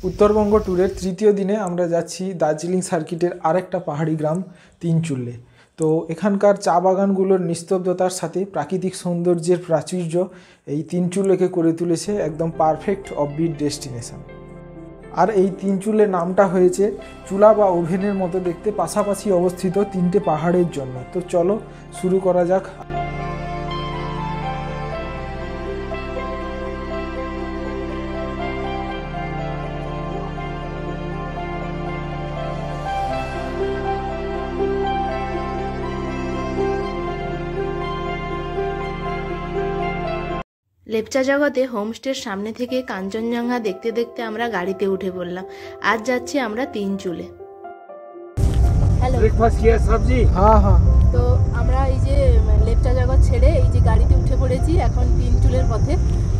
উত্তরবঙ্গ ট্যুরের তৃতীয় দিনে আমরা যাচ্ছি দার্জিলিং সার্কিটের আরেকটা পাহাড়ি গ্রাম তিনচুলে। তো এখানকার চা বাগানগুলোর নিস্তব্ধতার সাথে প্রাকৃতিক সৌন্দর্যের প্রাচুর্য এই তিনচুলেকে করে তুলেছে একদম পারফেক্ট অফবিট ডেস্টিনেশন। আর এই তিনচুলের নামটা হয়েছে চুলা বা ওভেনের মতো দেখতে পাশাপাশি অবস্থিত তিনটে পাহাড়ের জন্য। তো চলো শুরু করা যাক। লেপচা জগতে হোমস্টের সামনে থেকে কাঞ্চনজঙ্ঘা দেখতে দেখতে আমরা গাড়িতে উঠে পড়লাম। আজ যাচ্ছি আমরা তিনচুলে। হ্যালো, ব্রেকফাস্ট কিয়া সবজি? হ্যাঁ হ্যাঁ। তো আমরা এই যে লেপচা জগৎ ছেড়ে এই যে গাড়িতে উঠে পড়েছি এখন তিনচুলের পথে।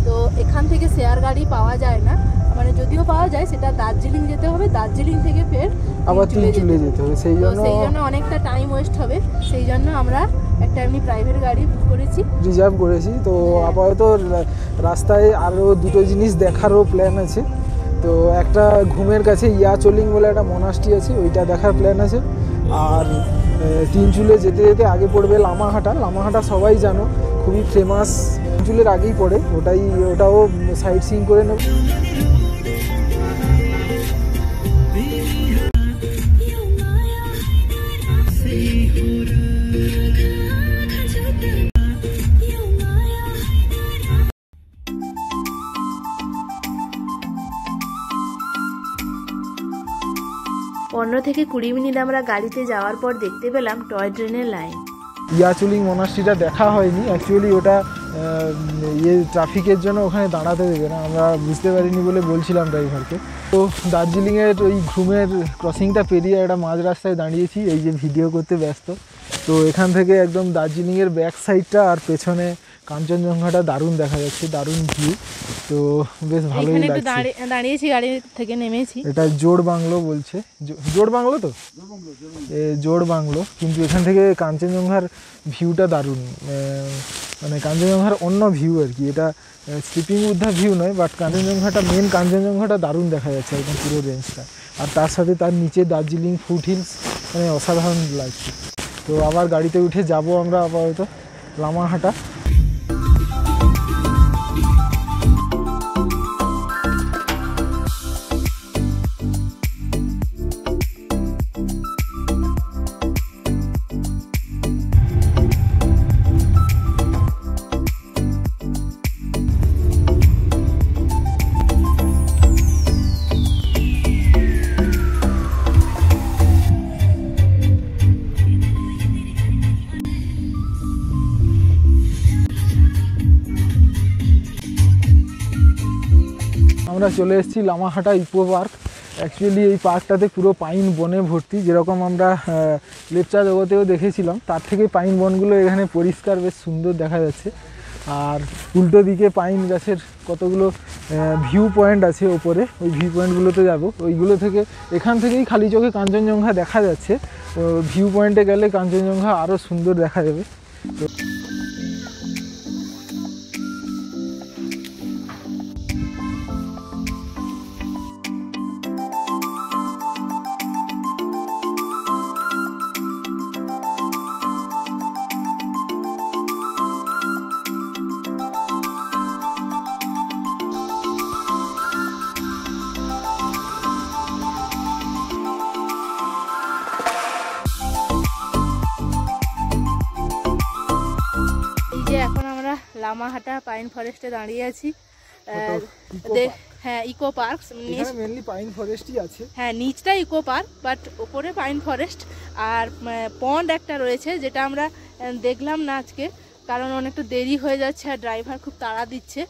তো এখান থেকে শেয়ার গাড়ি পাওয়া যায় না, মানে যদিও পাওয়া যায় সেটা দার্জিলিং যেতে হবে, দার্জিলিং থেকে ফের আবার তিনচুলে যেতে হবে, সেই জন্য অনেকটা টাইম ওয়েস্ট হবে। সেই জন্য আমরা একটা এমনি প্রাইভেট গাড়ি বুক করেছি, রিজার্ভ করেছি। তো আপাতত রাস্তায় আরও দুটো জিনিস দেখারও প্ল্যান আছে। তো একটা ঘুমের কাছে ইয়াচলিং বলে একটা মনাস্ট্রি আছে, ওইটা দেখার প্ল্যান আছে। আর তিনচুলে যেতে যেতে আগে পড়বে লামাহাটা। লামাহাটা সবাই জানো, খুবই ফেমাস, তিনচুলের আগেই পড়ে, ওটাও সাইট সিইং করে নেব। পনেরো থেকে 20 মিনিট আমরা গাড়িতে যাওয়ার পর দেখতে পেলাম টয় ট্রেনের লাইন। ইয়াচলিং মনাস্ট্রিটা দেখা হয়নি, অ্যাকচুয়ালি ওটা ট্রাফিকের জন্য ওখানে দাঁড়াতে দেবে না, আমরা বুঝতে পারিনি বলে বলছিলাম ড্রাইভারকে। তো দার্জিলিংয়ের ওই ঘুমের ক্রসিংটা পেরিয়ে একটা মাঝ রাস্তায় দাঁড়িয়েছি, এই যে ভিডিও করতে ব্যস্ত। তো এখান থেকে একদম দার্জিলিংয়ের ব্যাক সাইডটা আর পেছনে কাঞ্চনজঙ্ঘাটা দারুণ দেখা যাচ্ছে, দারুণ ভিউ। তো বেশ ভালোই লাগছে। দাঁড়িয়েছি, গাড়ি থেকে নেমেছি। এটা জোড় বাংলো বলছে, জোড় বাংলো, তো জোড় বাংলো। কিন্তু এখান থেকে কাঞ্চনজঙ্ঘার ভিউটা দারুণ, মানে কাঞ্চনজঙ্ঘার অন্য ভিউ আর কি। এটা স্লিপিং বুদ্ধা ভিউ নয়, বাট কাঞ্চনজঙ্ঘাটা মেন কাঞ্চনজঙ্ঘাটা দারুণ দেখা যাচ্ছে একদম পুরো রেঞ্জটা। আর তার সাথে তার নিচে দার্জিলিং ফুট হিলস, মানে অসাধারণ লাগছে। তো আবার গাড়িতে উঠে যাব আমরা আপাতত লামাহাটা। আমরা চলে এসেছি লামাহাটা ইকো পার্ক। অ্যাকচুয়ালি এই পার্কটাতে পুরো পাইন বনে ভর্তি, যেরকম আমরা লেপচা জগতেও দেখেছিলাম, তার থেকে পাইন বনগুলো এখানে পরিষ্কার, বেশ সুন্দর দেখা যাচ্ছে। আর উল্টো দিকে পাইন গাছের কতগুলো ভিউ পয়েন্ট আছে ওপরে, ওই ভিউ পয়েন্টগুলোতে যাব। ওইগুলো থেকে, এখান থেকেই খালি চোখে কাঞ্চনজঙ্ঘা দেখা যাচ্ছে, ভিউ পয়েন্টে গেলে কাঞ্চনজঙ্ঘা আরও সুন্দর দেখা যাবে। তো এখন আমরা লামাহাটা পাইন ফরেস্টে দাঁড়িয়ে আছি। হ্যাঁ, ইকো পার্ক, মেনলি পাইন ফরেস্টই আছে। হ্যাঁ, নিচটা ইকো পার্ক, বাট ওপরে পাইন ফরেস্ট। আর পন্ড একটা রয়েছে, যেটা আমরা দেখলাম না আজকে, কারণ অনেকটা দেরি হয়ে যাচ্ছে আর ড্রাইভার খুব তাড়া দিচ্ছে।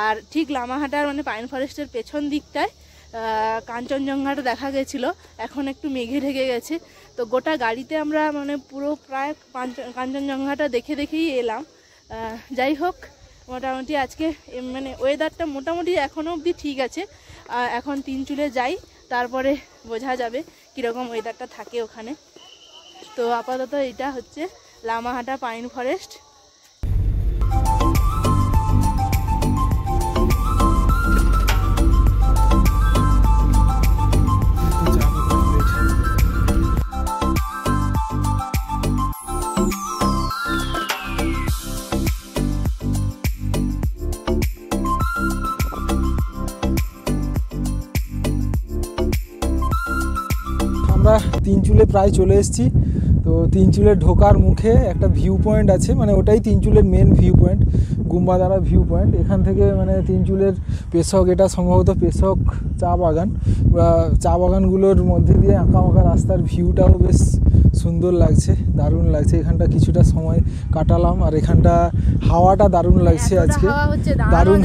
আর ঠিক লামাহাটার মানে পাইন ফরেস্টের পেছন দিকটায় কাঞ্চনজঙ্ঘাটা দেখা গেছিলো, এখন একটু মেঘে ঢেকে গেছে। তো গোটা গাড়িতে আমরা মানে পুরো প্রায় কাঞ্চনজঙ্ঘাটা দেখেই এলাম। যাই হোক, মোটামুটি আজকে মানে ওয়েদারটা মোটামুটি এখনও অবধি ঠিক আছে। এখন তিনচুলে যাই, তারপরে বোঝা যাবে কীরকম ওয়েদারটা থাকে ওখানে। তো আপাতত এটা হচ্ছে লামাহাটা পাইন ফরেস্ট। তিনচুলে প্রায় চলে এসেছি। তো তিনচুলের ঢোকার মুখে একটা ভিউ পয়েন্ট আছে, মানে ওটাই তিনচুলের মেন ভিউ পয়েন্ট, গুম্বাদারা ভিউ পয়েন্ট। এখান থেকে মানে তিনচুলের পেশক, এটা সম্ভবত পেশক চা বাগান বা চা বাগানগুলোর মধ্যে দিয়ে আঁকা বাঁকা রাস্তার ভিউটাও বেশ সুন্দর লাগছে, দারুণ লাগছে। এখানটা কিছুটা সময় কাটালাম, আর এখানটা হাওয়াটা দারুণ লাগছে আজকে, দারুণ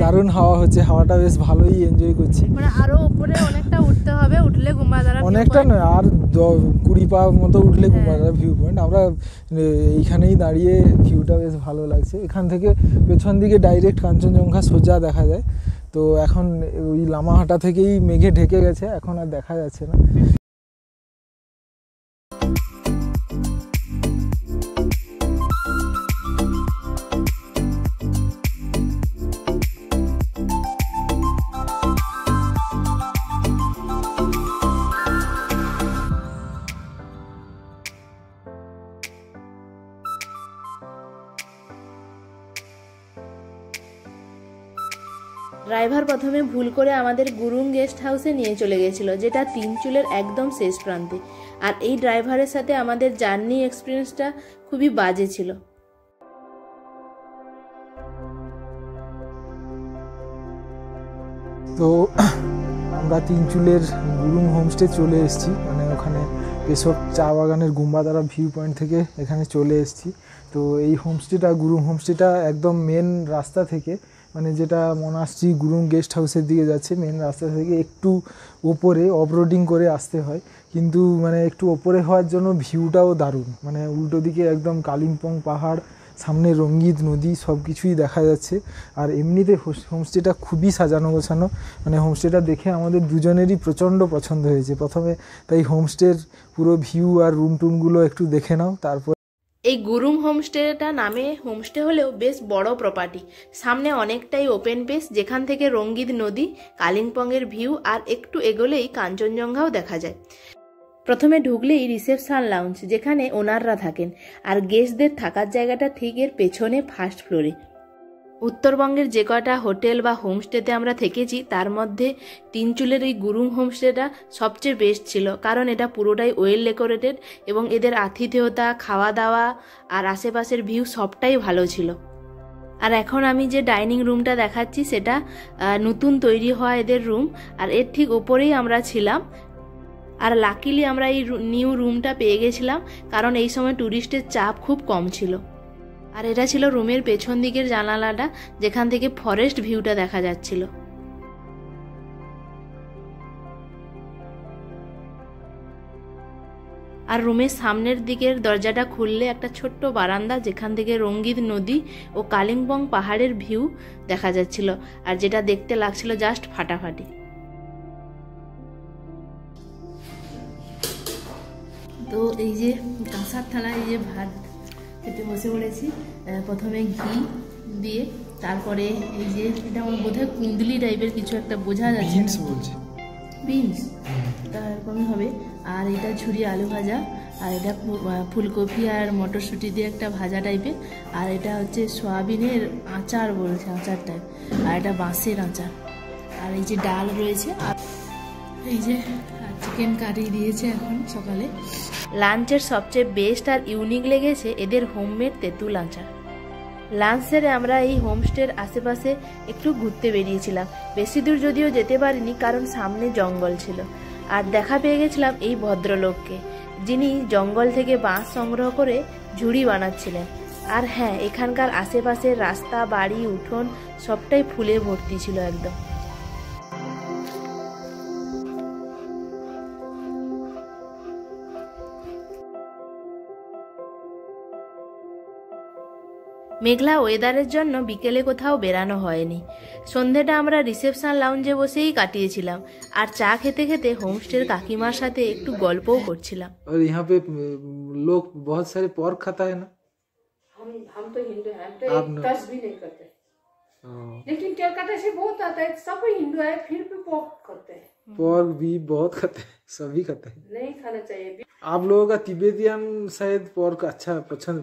দারুণ হাওয়া হচ্ছে, হাওয়াটা বেশ ভালোই এনজয় করছি। মানে আরো উপরে অনেকটা উঠতে হবে, উঠলে গুম্বাদারা, অনেকটা নয়, আর 20 পা মতো উঠলে গুম্বাদারা ভিউ পয়েন্ট। আমরা এইখানেই দাঁড়িয়ে, ভিউটা বেশ ভালো লাগছে। এখান থেকে পেছন দিকে ডাইরেক্ট কাঞ্চনজঙ্ঘা সোজা দেখা যায়। তো এখন ওই লামাহাটা থেকেই মেঘে ঢেকে গেছে, এখন আর দেখা যাচ্ছে না। ড্রাইভার প্রথমে ভুল করে আমাদের গুরুং গেস্ট হাউসে নিয়ে চলে গেছিল, যেটা তিনচুলের একদম শেষ প্রান্তে। আর এই ড্রাইভারের সাথে আমাদের জার্নি এক্সপিরিয়েন্সটা খুবই বাজে ছিল। তো আমরা তিনচুলের গুরুং হোমস্টে চলে এসেছি, মানে ওখানে পেশক চা বাগানের গুম্বাদারা ভিউ পয়েন্ট থেকে এখানে চলে এসেছি। তো এই হোমস্টেটা, গুরুং হোমস্টেটা একদম মেন রাস্তা থেকে, মানে যেটা মনাশ্রী গুরুং গেস্ট হাউসের দিকে যাচ্ছে, মেন রাস্তা থেকে একটু ওপরে অফরোডিং করে আসতে হয়। কিন্তু মানে একটু ওপরে হওয়ার জন্য ভিউটাও দারুণ, মানে উল্টো দিকে একদম কালিম্পং পাহাড়, সামনে রঙ্গিত নদী, সব কিছুই দেখা যাচ্ছে। আর এমনিতে হোমস্টেটা খুবই সাজানো গোছানো, মানে হোমস্টেটা দেখে আমাদের দুজনেরই প্রচণ্ড পছন্দ হয়েছে প্রথমে। তাই হোমস্টের পুরো ভিউ আর রুম টুমগুলো একটু দেখে নাও, তারপর। এই গুরুং হোমস্টেটা নামে হোমস্টে হলেও বেশ বড় প্রপার্টি। সামনে অনেকটাই ওপেন পেস, যেখান থেকে রঙ্গিত নদী, কালিম্পংয়ের ভিউ, আর একটু এগোলেই কাঞ্চনজঙ্ঘাও দেখা যায়। প্রথমে ঢুকলেই রিসেপশন লাউঞ্জ, যেখানে ওনাররা থাকেন, আর গেস্টদের থাকার জায়গাটা ঠিক এর পেছনে ফার্স্ট ফ্লোরে। উত্তরবঙ্গের যে কটা হোটেল বা হোমস্টেতে আমরা থেকেছি, তার মধ্যে তিনচুলের এই গুরুং হোমস্টেটা সবচেয়ে বেস্ট ছিল, কারণ এটা পুরোটাই ওয়েল ডেকোরেটেড এবং এদের আতিথেয়তা, খাওয়া দাওয়া আর আশেপাশের ভিউ সবটাই ভালো ছিল। আর এখন আমি যে ডাইনিং রুমটা দেখাচ্ছি, সেটা নতুন তৈরি হওয়া এদের রুম, আর এর ঠিক ওপরেই আমরা ছিলাম। আর লাকিলি আমরা এই নিউ রুমটা পেয়ে গেছিলাম, কারণ এই সময় ট্যুরিস্টের চাপ খুব কম ছিল। আর এটা ছিল রুমের পেছন দিকের জানালাটা, যেখান থেকে ফরেস্ট ভিউটা দেখা যাচ্ছিল। আর রুমের সামনের দিকের দরজাটা খুললে একটা ছোট্ট বারান্দা, যেখান থেকে রঙ্গিত নদী ও কালিম্পং পাহাড়ের ভিউ দেখা যাচ্ছিল, আর যেটা দেখতে লাগছিল জাস্ট ফাটাফাটি। তো এই যে কাঁসার থালায় এই যে ভাত খেতে বসে পড়েছি, প্রথমে ঘি দিয়ে, তারপরে এই যে এটা আমার বোধহয় কুন্দলি টাইপের কিছু একটা, বোঝা যাচ্ছে বিনস, তা এরকমই হবে। আর এটা ঝুরি আলু ভাজা, আর এটা ফুলকপি আর মটরশুঁটি দিয়ে একটা ভাজা টাইপের, আর এটা হচ্ছে সয়াবিনের আচার বলছে, আচার টাইপ, আর এটা বাঁশের আচার, আর এই যে ডাল রয়েছে, আর এই যে চিকেন কারি দিয়েছে এখন সকালে। লাঞ্চের সবচেয়ে বেস্ট আর ইউনিক লেগেছে এদের হোমমেড তেঁতুল আচার। লাঞ্চ সেরে আমরা এই হোমস্টের আশেপাশে একটু ঘুরতে বেরিয়েছিলাম, বেশি দূর যদিও যেতে পারিনি, কারণ সামনে জঙ্গল ছিল। আর দেখা পেয়ে গেছিলাম এই ভদ্রলোককে, যিনি জঙ্গল থেকে বাঁশ সংগ্রহ করে ঝুড়ি বানাচ্ছিলেন। আর হ্যাঁ, এখানকার আশেপাশের রাস্তা, বাড়ি, উঠোন সবটাই ফুলে ভর্তি ছিল একদম। মেঘলা ওয়েদারের জন্য বিকেলে কোথাও বেরানো হয়নি। সন্ধেটা আমরা রিসেপশন লাউঞ্জে বসেই কাটিয়েছিলাম, আর চা খেতে খেতে হোমস্টের কাকিমার সাথে একটু গল্পও করছিলাম। और यहाँ पे लोग बहुत सारे पोर्क खाता है ना? हम तो हिंदू हैं, हम तो एक टच भी नहीं करते। लेकिन कलकत्ता से बहुत आता है, सब हिंदू है, फिर भी पोर्क करते हैं। पोर्क भी बहुत खाते हैं, सभी खाते हैं। नहीं खाना चाहिए। आप लोगों का तिब्बतियन शायद पोर्क अच्छा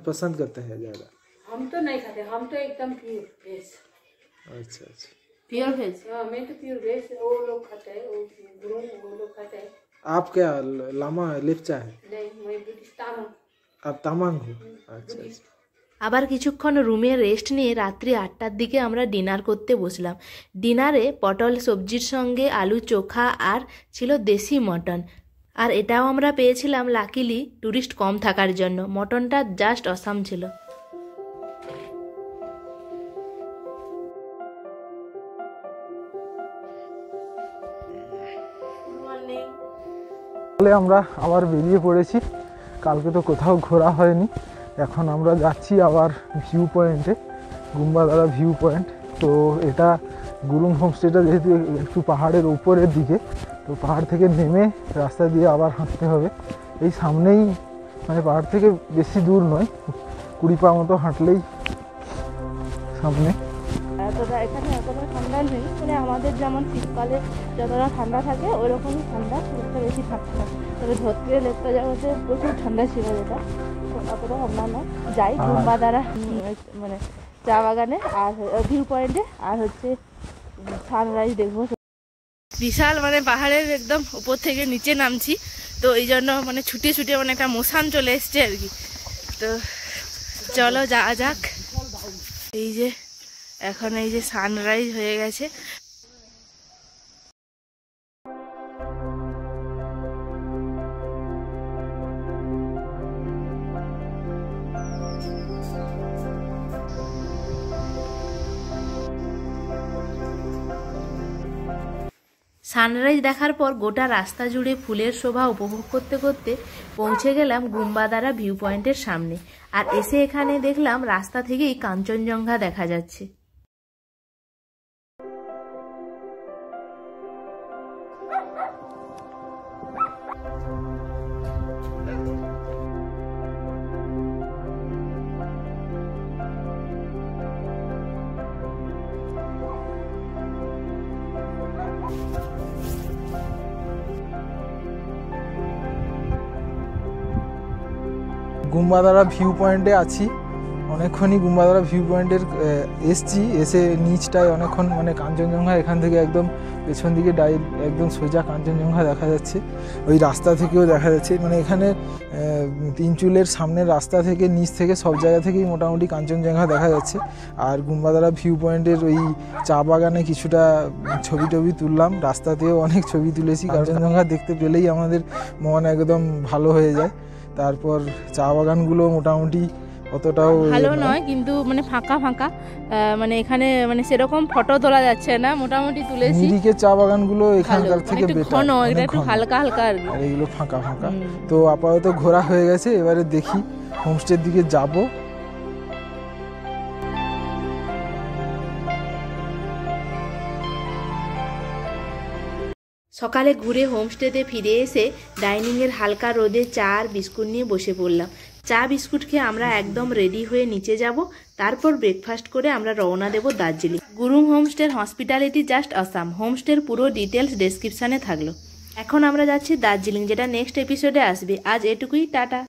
पसंद करते हैं ज्यादा। हम तो नहीं खाते, हम तो एकदम प्योर वेज। अच्छा अच्छा, प्योर वेज? हाँ, मैं तो प्योर वेज। वो लोग खाते हैं, वो लोग खाते हैं। आप क्या लामा लेप्चा है? नहीं, मैं बुद्धिस्तान हूँ। आप तामांग हो? अच्छा। আবার কিছুক্ষণ রুমে রেস্ট নিয়ে রাত্রি 8টার দিকে আমরা ডিনার করতে বসলাম। ডিনারে পটল সবজির সঙ্গে আলু চোখা আর ছিল দেশি মটন। আর এটাও আমরা পেয়েছিলাম লাকিলি টুরিস্ট কম থাকার জন্য। মটনটা জাস্ট অসাম ছিল। তাহলে আমরা আবার বেরিয়ে পড়েছি। কালকে তো কোথাও ঘোরা হয়নি, এখন আমরা যাচ্ছি আবার ভিউ পয়েন্টে, গুম্বাদারা ভিউ পয়েন্ট। তো এটা গুরুং হোমস্টেটা যেহেতু একটু পাহাড়ের উপরের দিকে, তো পাহাড় থেকে নেমে রাস্তা দিয়ে আবার হাঁটতে হবে। এই সামনেই, মানে পাহাড় থেকে বেশি দূর নয়, 20 পা মতো হাঁটলেই সামনে। এখানে এতটা ঠান্ডা নেই, মানে আমাদের যেমন শীতকালে যতটা ঠান্ডা থাকে ওইরকমই ঠান্ডা, খুব একটা বেশি ঠান্ডা না। তবে ধরতে লেপটা জগতে প্রচুর ঠান্ডা ছিল, যেটা অতটা ঠান্ডা না। যাই গুম্বাদারা মানে চা বাগানে আর ভিউ পয়েন্টে, আর হচ্ছে সানরাইজ দেখবো। বিশাল মানে পাহাড়ের একদম উপর থেকে নিচে নামছি, তো এই জন্য মানে ছুটে ছুটে মানে একটা মোশান চলে এসছে আর কি। তো চলো যাওয়া যাক। এই যে এখন এই যে সানরাইজ হয়ে গেছে। সানরাইজ দেখার পর গোটা রাস্তা জুড়ে ফুলের শোভা উপভোগ করতে করতে পৌঁছে গেলাম গুম্বাদারা ভিউ পয়েন্টের সামনে। আর এসে এখানে দেখলাম রাস্তা থেকেই কাঞ্চনজঙ্ঘা দেখা যাচ্ছে। গুম্বাদারা ভিউ পয়েন্টে আছি, অনেকক্ষণই গুম্বাদারা ভিউ পয়েন্টের এসছি। এসে নিচটায় অনেকক্ষণ মানে কাঞ্চনজঙ্ঘা এখান থেকে একদম পেছন দিকে একদম সোজা কাঞ্চনজঙ্ঘা দেখা যাচ্ছে, ওই রাস্তা থেকেও দেখা যাচ্ছে। মানে এখানে তিনচুলের সামনের রাস্তা থেকে নিচ থেকে সব জায়গা থেকেই মোটামুটি কাঞ্চনজঙ্ঘা দেখা যাচ্ছে। আর গুম্বাদারা ভিউ পয়েন্টের ওই চা বাগানে কিছুটা ছবি টবি তুললাম, রাস্তাতেও অনেক ছবি তুলেছি। কাঞ্চনজঙ্ঘা দেখতে পেলেই আমাদের মন একদম ভালো হয়ে যায়। তারপর চা বাগানগুলো মোটামুটি অতটাও ভালো নয়, কিন্তু মানে ফাঁকা ফাঁকা, মানে এখানে মানে সেরকম ফটো তোলা যাচ্ছে না, মোটামুটি তুলেছি। নিরিকে চা বাগানগুলো এখানকার থেকে বেটার, ঘন, এটা একটু হালকা হালকা আর কি, আর এগুলো ফাঁকা ফাঁকা। তো আপাতত ঘোরা হয়ে গেছে, এবারে দেখি হোমস্টের দিকে যাব। সকালে ঘুরে হোমস্টেতে ফিরে এসে ডাইনিংয়ের হালকা রোদে চা আর বিস্কুট নিয়ে বসে পড়লাম। চা বিস্কুট খেয়ে আমরা একদম রেডি হয়ে নিচে যাব, তারপর ব্রেকফাস্ট করে আমরা রওনা দেব দার্জিলিং। গুরুং হোমস্টের হসপিটালিটি জাস্ট আসাম। হোমস্টের পুরো ডিটেলস ডেসক্রিপশানে থাকলো। এখন আমরা যাচ্ছি দার্জিলিং, যেটা নেক্সট এপিসোডে আসবে। আজ এটুকুই, টাটা।